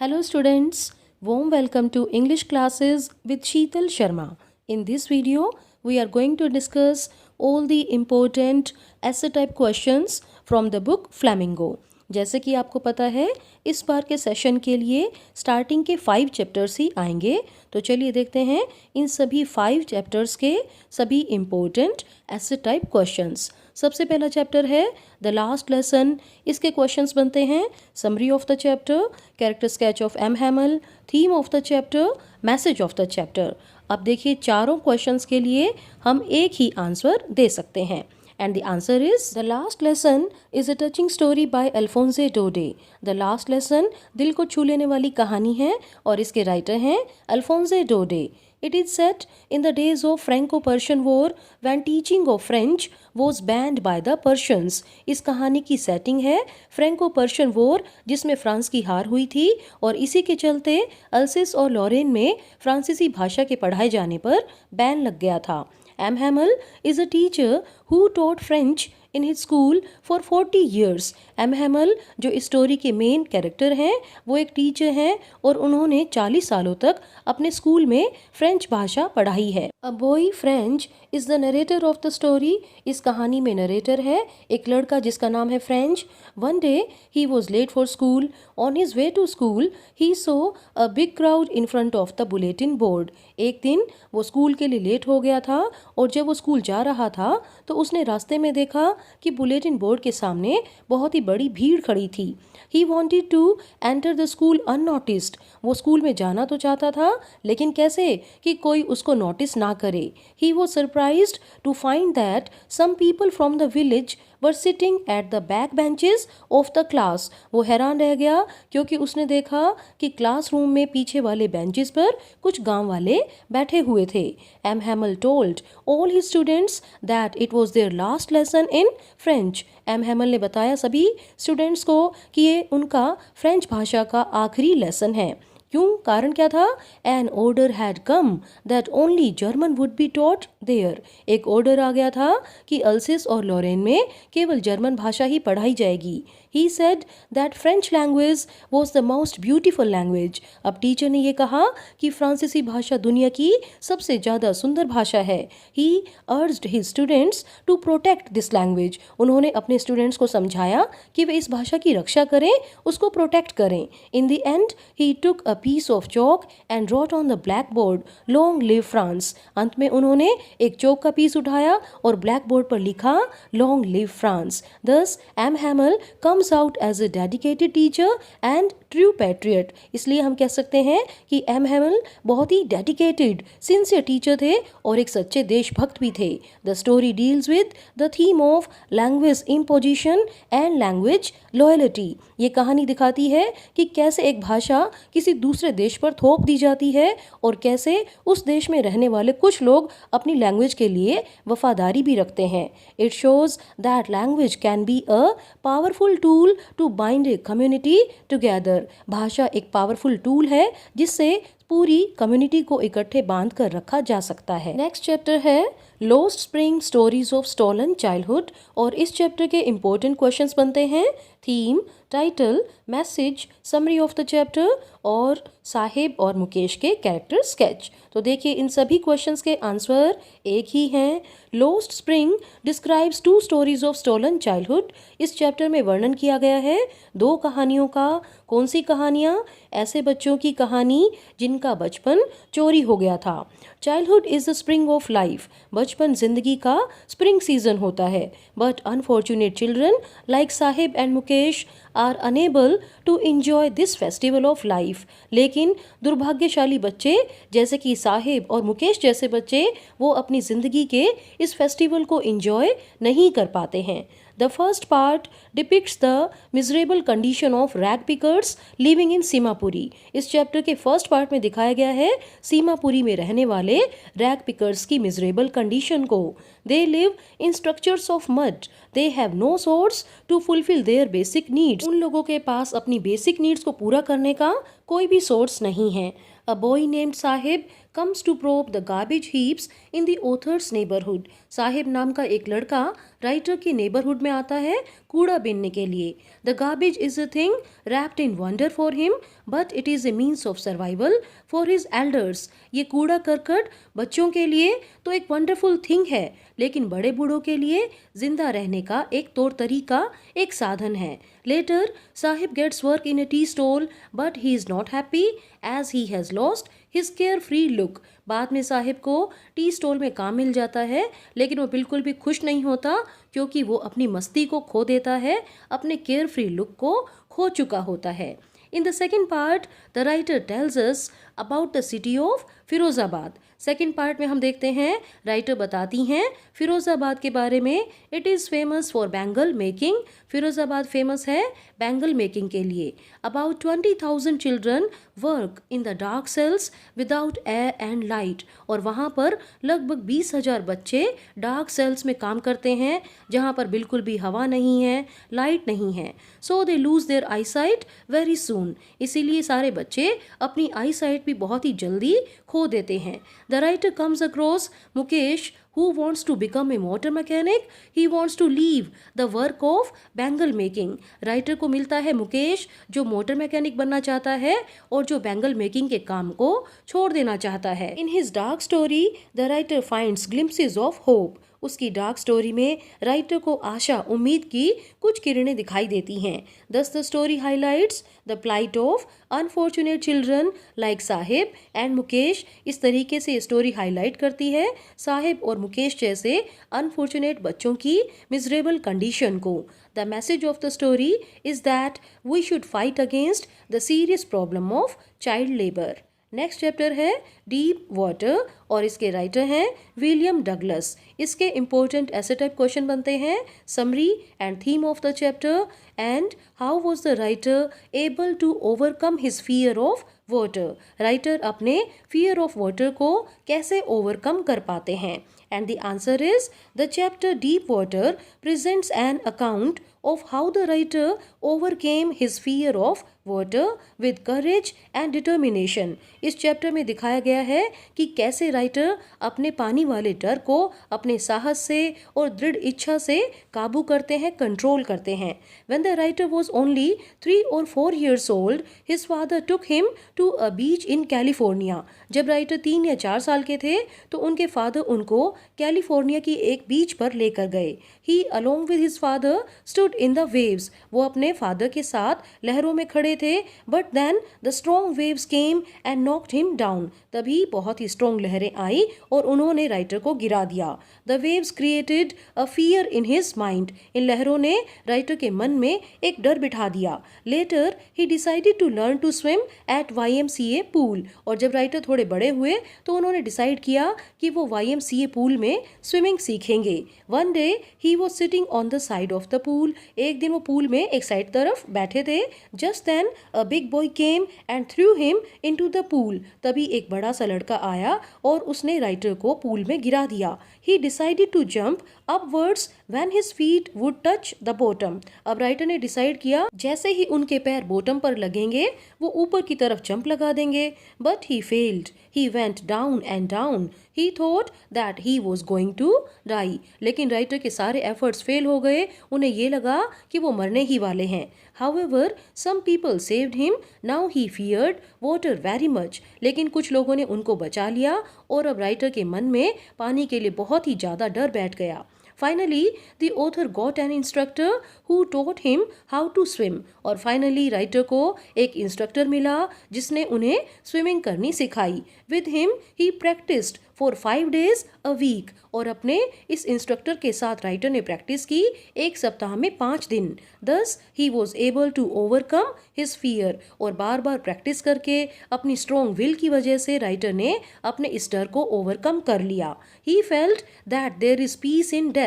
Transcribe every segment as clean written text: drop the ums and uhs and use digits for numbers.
Hello students, warm welcome to English classes with Sheetal Sharma. In this video, we are going to discuss all the important essay type questions from the book Flamingo. जैसे कि आपको पता है इस बार के session के लिए starting के 5 चैप्टर्स ही आएंगे। तो चलिए देखते हैं इन सभी 5 चैप्टर्स के सभी इम्पोर्टेंट ऐसे टाइप क्वेश्चंस। सबसे पहला चैप्टर है द लास्ट लेसन। इसके क्वेश्चंस बनते हैं summary of the chapter, character sketch of M Hamel, theme of the chapter, message of the chapter. अब देखिए चारों क्वेश्चंस के लिए हम एक ही आंसर दे सकते हैं। And the answer is The Last Lesson is a touching story by Alphonse Daudet. The Last Lesson दिल को छू लेने वाली कहानी है और इसके राइटर हैं Alphonse Daudet. It is set in the days of Franco-Persian War when teaching of French was banned by the Persians. इस कहानी की सेटिंग है फ्रेंको-पर्शियन वॉर जिसमें फ्रांस की हार हुई थी और इसी के चलते अल्सेस और लॉरेन में फ्रांसीसी भाषा के पढ़ाए जाने पर बैन लग गया था। M. Hamel is a teacher who taught French in his school for 40 years. M. Hamel जो इस स्टोरी के मेन कैरेक्टर हैं वो एक टीचर हैं और उन्होंने 40 सालों तक अपने स्कूल में फ्रेंच भाषा पढ़ाई है। A boy French is the narrator of the story. इस कहानी में नरेटर है एक लड़का जिसका नाम है French. One day he was late for school. On his way to school he saw a big crowd in front of the bulletin board. एक दिन वो स्कूल के लिए लेट हो गया था और जब वो स्कूल जा रहा था तो उसने रास्ते में देखा कि बुलेटिन बोर्ड के सामने बहुत ही बड़ी भीड़ खड़ी थी। He wanted to enter the school unnoticed. वो स्कूल में जाना तो चाहता था लेकिन कैसे कि कोई उसको नोटिस ना करे। He was surprised to find that some people from the village were sitting at the back benches of the class. वो हैरान रह गया क्योंकि उसने देखा कि क्लासरूम में पीछे वाले बेंचेस पर कुछ गांव वाले बैठे हुए थे। M. Hamel told all his students that it was their last lesson in French. M. Hamel ने बताया सभी स्टूडेंट्स को कि ये उनका फ्रेंच भाषा का आखिरी लेसन है। क्यों? कारण क्या था? An order had come that only German would be taught there. एक ऑर्डर आ गया था कि अल्सेस और लॉरेन में केवल जर्मन भाषा ही पढ़ाई जाएगी। He said that French language was the most beautiful language. अब टीचर ने ये कहा कि फ्रांसीसी भाषा दुनिया की सबसे ज़्यादा सुंदर भाषा है। He urged his students to protect this language. उन्होंने अपने स्टूडेंट्स को समझाया कि वे इस भाषा की रक्षा करें, उसको प्रोटेक्ट करें। In the end, he took a piece of chalk and wrote on the blackboard, "Long live France." अंत में उन्होंने एक चौक का पीस उठाया और ब्लैक बोर्ड पर लिखा "Long live France." Thus, M. Hamel comes out as a dedicated teacher and true patriot. इसलिए हम कह सकते हैं कि M. Hamel बहुत ही डेडिकेटेड सिंसियर टीचर थे और एक सच्चे देशभक्त भी थे। The story deals with the theme of language imposition and language loyalty. ये कहानी दिखाती है कि कैसे एक भाषा किसी दूसरे देश पर थोप दी जाती है और कैसे उस देश में रहने वाले कुछ लोग अपनी लैंग्वेज के लिए वफादारी भी रखते हैं। It shows that language can be a powerful tool to bind a community together. भाषा एक पावरफुल टूल है जिससे पूरी कम्युनिटी को इकट्ठे बांध कर रखा जा सकता है। नेक्स्ट चैप्टर है lost spring stories of stolen childhood और इस चैप्टर के इंपॉर्टेंट क्वेश्चंस बनते हैं theme, title, message, summary of the chapter और साहिब और मुकेश के कैरेक्टर स्केच। तो देखिए इन सभी क्वेश्चंस के आंसर एक ही हैं। Lost spring describes 2 stories of stolen childhood. इस चैप्टर में वर्णन किया गया है 2 कहानियों का। कौन सी कहानियाँ? ऐसे बच्चों की कहानी जिनका बचपन चोरी हो गया था। Childhood is the spring of life. बचपन जिंदगी का स्प्रिंग सीजन होता है। But unfortunate children like Saheb and Mukesh are unable to enjoy this festival of life. लेकिन दुर्भाग्यशाली बच्चे जैसे कि साहिब और मुकेश जैसे बच्चे वो अपनी ज़िंदगी के इस फेस्टिवल को इंजॉय नहीं कर पाते हैं। The first part depicts the miserable condition of rag pickers living in Seemapuri. इस चैप्टर के फर्स्ट पार्ट में दिखाया गया है सीमापुरी में रहने वाले रैग पिकर्स की मिजरेबल कंडीशन को। They live in structures of mud. They have no source to fulfill their basic needs. उन लोगों के पास अपनी बेसिक नीड्स को पूरा करने का कोई भी सोर्स नहीं है। A boy named Sahib comes to probe the garbage heaps in the author's neighborhood. Sahib नाम का एक लड़का राइटर के नेबरहुड में आता है कूड़ा बीनने के लिए. The garbage is a thing wrapped in wonder for him, but it is a means of survival for his elders. ये कूड़ा करकट बच्चों के लिए तो एक वंडरफुल थिंग है, लेकिन बड़े बूढ़ों के लिए जिंदा रहने का एक तौर तरीका, एक साधन है. Later, Sahib gets work in a tea stall, but he is not happy as he has lost his carefree look. बाद में साहिब को टी स्टॉल में काम मिल जाता है, लेकिन वो बिल्कुल भी खुश नहीं होता क्योंकि वो अपनी मस्ती को खो देता है, अपने केयरफ्री लुक को खो चुका होता है. In the second part, the writer tells us about the city of Firozabad. Second part में हम देखते हैं राइटर बताती हैं फिरोज़ाबाद के बारे में. It is famous for bangle making. Firozabad famous है बैंगल मेकिंग के लिए. About 20,000 children work in the dark cells without air and light. और वहाँ पर लगभग 20,000 बच्चे डार्क सेल्स में काम करते हैं जहाँ पर बिल्कुल भी हवा नहीं है, लाइट नहीं है. So they lose their eyesight very soon. इसीलिए सारे बच्चे अपनी आई साइट भी बहुत ही जल्दी खो देते हैं. The writer comes across Mukesh who wants to become a motor mechanic. He wants to leave the work of bangle making. Writer को मिलता है मुकेश जो मोटर मैकेनिक बनना चाहता है और जो बैंगल मेकिंग के काम को छोड़ देना चाहता है. In his dark story, the writer finds glimpses of hope. उसकी डार्क स्टोरी में राइटर को आशा, उम्मीद की कुछ किरणें दिखाई देती हैं. Thus the story highlights the plight of unfortunate children like Sahib and Mukesh. इस तरीके से स्टोरी हाईलाइट करती है साहिब और मुकेश जैसे अनफॉर्चुनेट बच्चों की मिजरेबल कंडीशन को. The message of the story is that we should fight against the serious problem of child labor. Next chapter है डीप वाटर और इसके राइटर हैं विलियम डगलस. इसके इम्पोर्टेंट ऐसे टाइप क्वेश्चन बनते हैं summary and theme of the chapter and how was the writer able to overcome his fear of water. Writer अपने fear of water को कैसे ओवरकम कर पाते हैं. And the answer is the chapter Deep Water presents an account of how the writer overcame his fear of water with courage and determination. इस chapter में दिखाया गया है कि कैसे राइटर अपने पानी वाले डर को अपने साहस से और दृढ़ इच्छा से काबू करते हैं, कंट्रोल करते हैं. When the writer was only 3 or 4 years old, his father took him to a beach in California. जब राइटर 3 या 4 साल के थे तो उनके फादर उनको कैलिफोर्निया की एक बीच पर लेकर गए. He along with his father stood in the waves. वो अपने फादर के साथ लहरों में खड़े थे. But then the strong waves came and knocked him down. तभी बहुत ही स्ट्रॉन्ग लहरें आई और उन्होंने राइटर को गिरा दिया. The waves created a fear in his mind. इन लहरों ने राइटर के मन में एक डर बिठा दिया. Later he decided to learn to swim at YMCA pool. और जब राइटर थोड़े बड़े हुए तो उन्होंने डिसाइड किया कि वो YMCA पूल में स्विमिंग सीखेंगे. One day he was sitting on the side of the pool. एक दिन वो पूल में एक साइड तरफ बैठे थे. Just then a big boy came and threw him into the pool. तभी एक बड़ा सा लड़का आया और उसने राइटर को पूल में गिरा दिया. He decided to jump upwards when his feet would touch the bottom. अब राइटर ने डिसाइड किया जैसे ही उनके पैर बॉटम पर लगेंगे वो ऊपर की तरफ जंप लगा देंगे. But he failed. He went down and down. He thought that he was going to die. लेकिन राइटर के सारे एफर्ट्स फेल हो गए. उन्हें ये लगा कि वो मरने ही वाले हैं. However, some people saved him. Now he feared water very much. लेकिन कुछ लोगों ने उनको बचा लिया और अब राइटर के मन में पानी के लिए बहुत ही ज़्यादा डर बैठ गया. Finally, the author got an instructor who taught him how to swim. और फाइनली राइटर को एक इंस्ट्रक्टर मिला जिसने उन्हें स्विमिंग करनी सिखाई. With him, he practiced for 5 days a week. और अपने इस इंस्ट्रक्टर के साथ राइटर ने प्रैक्टिस की एक सप्ताह में 5 दिन. Thus, he was able to overcome his fear. और बार बार प्रैक्टिस करके अपनी स्ट्रॉन्ग विल की वजह से राइटर ने अपने इस डर को ओवरकम कर लिया. He felt that there is peace in death.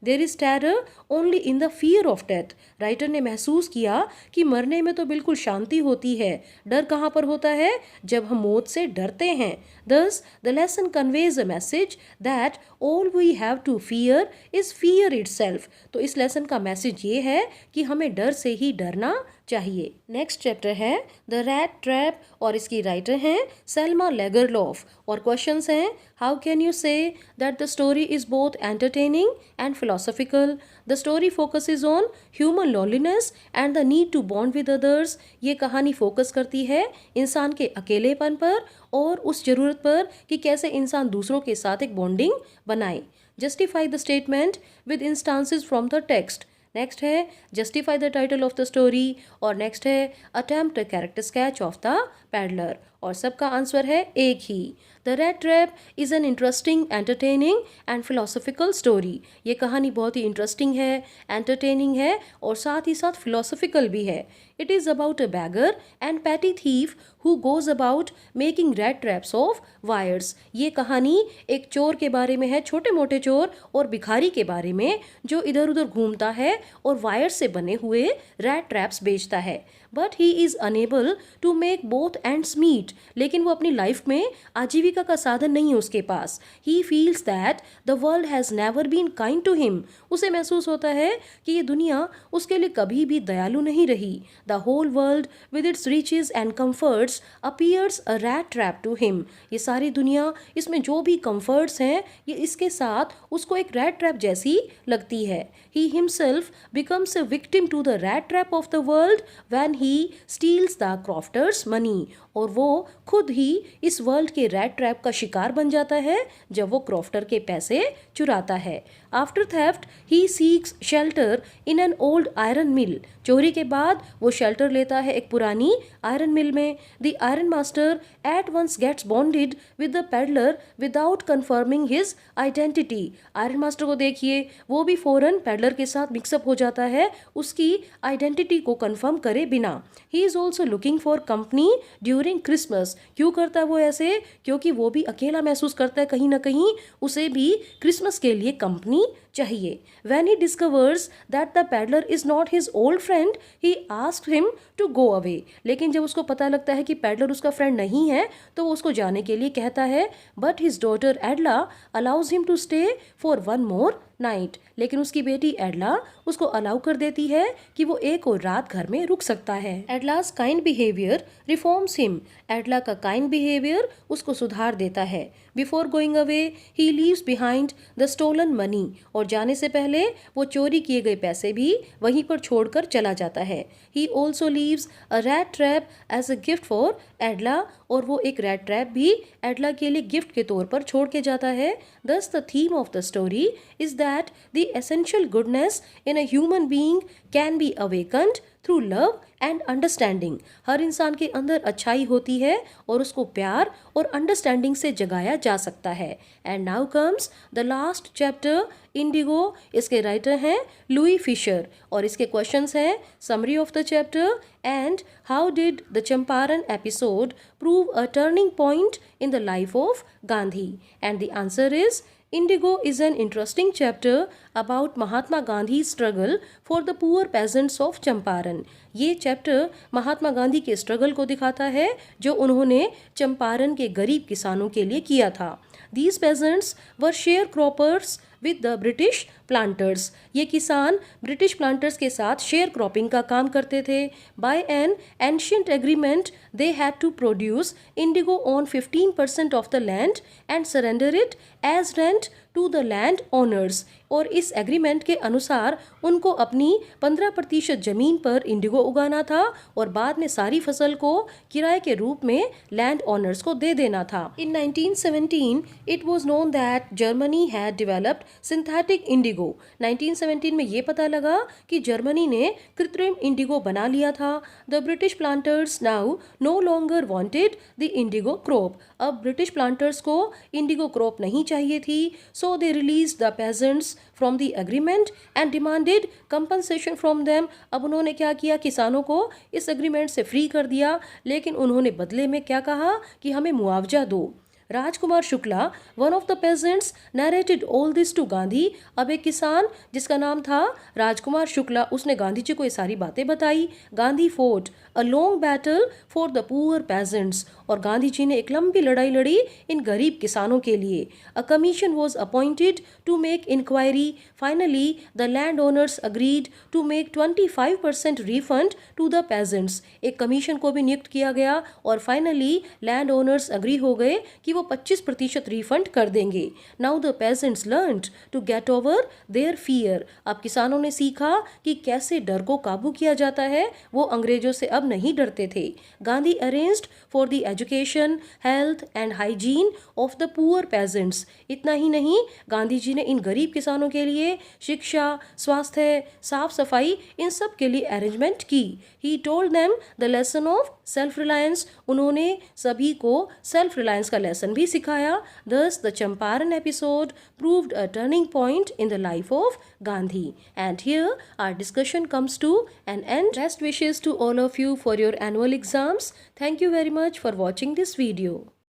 There is terror only in the fear of death. Writer ने महसूस किया कि मरने में तो बिल्कुल शांति होती है, डर कहाँ पर होता है? जब हम मौत से डरते हैं. Thus, the lesson conveys a message that all we have to fear is fear itself. तो इस लेसन का मैसेज ये है कि हमें डर से ही डरना चाहिए। नेक्स्ट चैप्टर है द रैट ट्रैप और इसकी राइटर हैं सेल्मा लेगरलॉफ। और क्वेश्चंस हैं how can you say that the story is both entertaining and philosophical. The story focuses on human loneliness and the need to bond with others. ये कहानी focus करती है इंसान के अकेलेपन पर और उस ज़रूरत पर कि कैसे इंसान दूसरों के साथ एक बॉन्डिंग बनाए। Justify the statement with instances from the text. Next है justify the title of the story. और नेक्स्ट है attempt a character sketch of the peddler. और सबका आंसर है एक ही। The rat trap is an interesting, entertaining and philosophical story. ये कहानी बहुत ही इंटरेस्टिंग है, एंटरटेनिंग है और साथ ही साथ फिलोसॉफिकल भी है। It is about a beggar and petty thief who goes about making rat traps of wires. ये कहानी एक चोर के बारे में है, छोटे मोटे चोर और भिखारी के बारे में जो इधर उधर घूमता है और वायर से बने हुए रेड ट्रैप्स बेचता है। But he is unable to make both ends meet. लेकिन वो अपनी लाइफ में आजीविका का साधन नहीं है उसके पास। He feels that the world has never been kind to him. उसे महसूस होता है कि ये दुनिया उसके लिए कभी भी दयालु नहीं रही। The whole world with its riches and comforts appears a rat trap to him. ये सारी दुनिया, इसमें जो भी कम्फर्ट्स हैं, ये इसके साथ उसको एक रैट ट्रैप जैसी लगती है। He himself becomes a victim to the rat trap of the world when he steals the crofter's money. और वो खुद ही इस वर्ल्ड के रैट ट्रैप का शिकार बन जाता है जब वो क्रॉफ्टर के पैसे चुराता है। After theft he seeks shelter in an old iron mill. चोरी के बाद वो शेल्टर लेता है एक पुरानी आयरन मिल में। The iron master at once gets bonded with the peddler without confirming his identity. Iron master को देखिए, वो भी फौरन पेडलर के साथ मिक्सअप हो जाता है उसकी आइडेंटिटी को कन्फर्म करे बिना। He is also looking for company during Christmas. क्यों करता है वो ऐसे? क्योंकि वो भी अकेला महसूस करता है कहीं ना कहीं, उसे भी क्रिसमस के लिए कंपनी चाहिए। When he discovers that the peddler is not his old friend, he asks him to go away. लेकिन जब उसको पता लगता है कि पेडलर उसका फ्रेंड नहीं है तो वो उसको जाने के लिए कहता है। But his daughter Adla allows him to stay for one more night. लेकिन उसकी बेटी एडला उसको अलाउ कर देती है कि वो एक और रात घर में रुक सकता है। Edla's kind behaviour reforms him. Edla का काइंड बिहेवियर उसको सुधार देता है। Before going away he leaves behind the stolen money. और जाने से पहले वो चोरी किए गए पैसे भी वहीं पर छोड़कर चला जाता है। He also leaves a rat trap as a gift for Edla. और वो एक रैट ट्रैप भी एडला के लिए गिफ्ट के तौर पर छोड़ के जाता है। Thus the theme of the story is that the essential goodness in a human being can be awakened through love and understanding. हर इंसान के अंदर अच्छाई होती है और उसको प्यार और अंडरस्टैंडिंग से जगाया जा सकता है। And now comes the last chapter, Indigo. इसके राइटर हैं लुई फिशर। और इसके क्वेश्चंस हैं summary of the chapter and how did the Champaran episode prove a turning point in the life of Gandhi. And the answer is Indigo is an interesting chapter about Mahatma Gandhi's struggle for the poor peasants of Champaran. ये chapter Mahatma Gandhi के struggle को दिखाता है जो उन्होंने चंपारण के गरीब किसानों के लिए किया था। These peasants were sharecroppers with the British planters. ये किसान ब्रिटिश प्लांटर्स के साथ शेयर क्रॉपिंग का काम करते थे। By an ancient agreement, they had to produce indigo on 15% of the land and surrender it as rent to the land owners. और इस एग्रीमेंट के अनुसार उनको अपनी 15% जमीन पर इंडिगो उगाना था और बाद में सारी फसल को किराए के रूप में लैंड ओनर्स को दे देना था। इन 1917 it was known that Germany had developed synthetic indigo. 1917 में ये पता लगा कि जर्मनी ने कृत्रिम इंडिगो बना लिया था। The British planters now no longer wanted the indigo crop. अब ब्रिटिश प्लांटर्स को इंडिगो क्रॉप नहीं चाहिए थी। So they released the peasants from the agreement and demanded compensation from them. अब उन्होंने क्या किया, किसानों को इस एग्रीमेंट से फ्री कर दिया, लेकिन उन्होंने बदले में क्या कहा कि हमें मुआवजा दो। Rajkumar Shukla, one of the peasants, narrated all this to Gandhi. अब एक किसान जिसका नाम था राजकुमार शुक्ला, उसने गांधी जी को ये सारी बातें बताई। Gandhi fort a long battle for the poor pageants, और गांधी जी ने एक लंबी लड़ाई लड़ी इन गरीब किसानों के लिए। A commission was appointed to make inquiry. Finally the land owners agreed to make 25% refund to the peasants. एक कमीशन को भी नियुक्त किया गया और फाइनली लैंड ओनर्स अग्री हो गए कि वो 25% रिफंड कर देंगे। Now the peasants learned to get over their fear. अब किसानों ने सीखा कि कैसे डर को काबू किया जाता है, वो अंग्रेजों से अब नहीं डरते थे। Gandhi arranged for the education, health and hygiene of the poor pageants. इतना ही नहीं, गांधी जी ने इन गरीब किसानों के लिए शिक्षा, स्वास्थ्य, साफ सफाई, इन सब के लिए अरेंजमेंट की। He told them the lesson of self reliance. उन्होंने सभी को सेल्फ रिलायंस का लेसन भी सिखाया। दस the Champaran episode proved a turning point in the life of Gandhi. And here our discussion comes to an end. Best wishes to all of you for your annual exams. Thank you very much for watching this video.